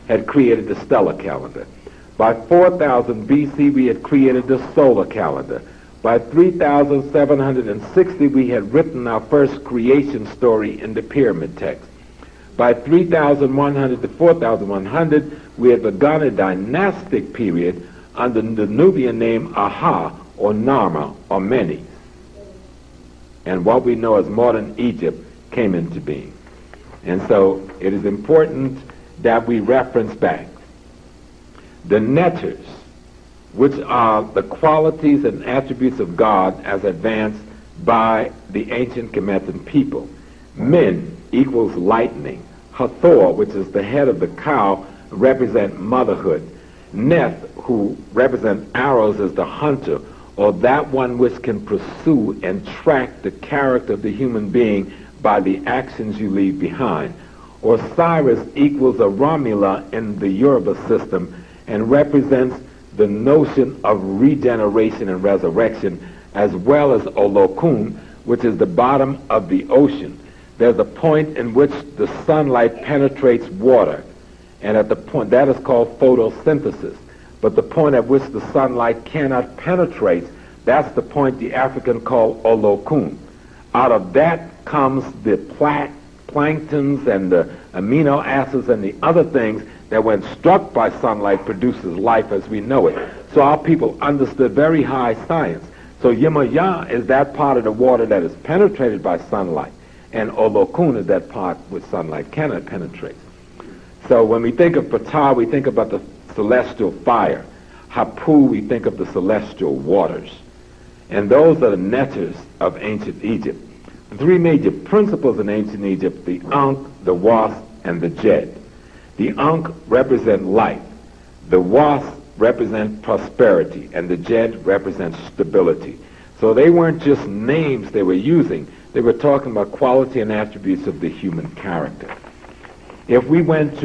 had created the stellar calendar. By 4000 BC, we had created the solar calendar. By 3760, we had written our first creation story in the pyramid text. By 3100 to 4100, we had begun a dynastic period under the Nubian name Aha, or Narma, or Menes. And what we know as modern Egypt came into being. And so it is important that we reference back. The netters, which are the qualities and attributes of God as advanced by the ancient Kemetan people. Men equals lightning. Hathor, which is the head of the cow, represent motherhood. Neth, who represent arrows, is the hunter, or that one which can pursue and track the character of the human being by the actions you leave behind. Osiris equals a Romula in the Yoruba system and represents the notion of regeneration and resurrection, as well as Olokun, which is the bottom of the ocean. There's a point in which the sunlight penetrates water, and at the point that is called photosynthesis. But the point at which the sunlight cannot penetrate, that's the point the African called Olokun. Out of that comes the planktons and the amino acids and the other things that when struck by sunlight produces life as we know it. So our people understood very high science. So Yemaya is that part of the water that is penetrated by sunlight, and Olokun is that part which sunlight cannot penetrate. So when we think of Ptah, we think about the celestial fire. Hapu, we think of the celestial waters. And those are the netters of ancient Egypt. The three major principles in ancient Egypt, the Ankh, the Wasp, and the Jed. The Ankh represent life, the Wasp represent prosperity, and the Jed represents stability. So they weren't just names they were using, they were talking about quality and attributes of the human character. If we went to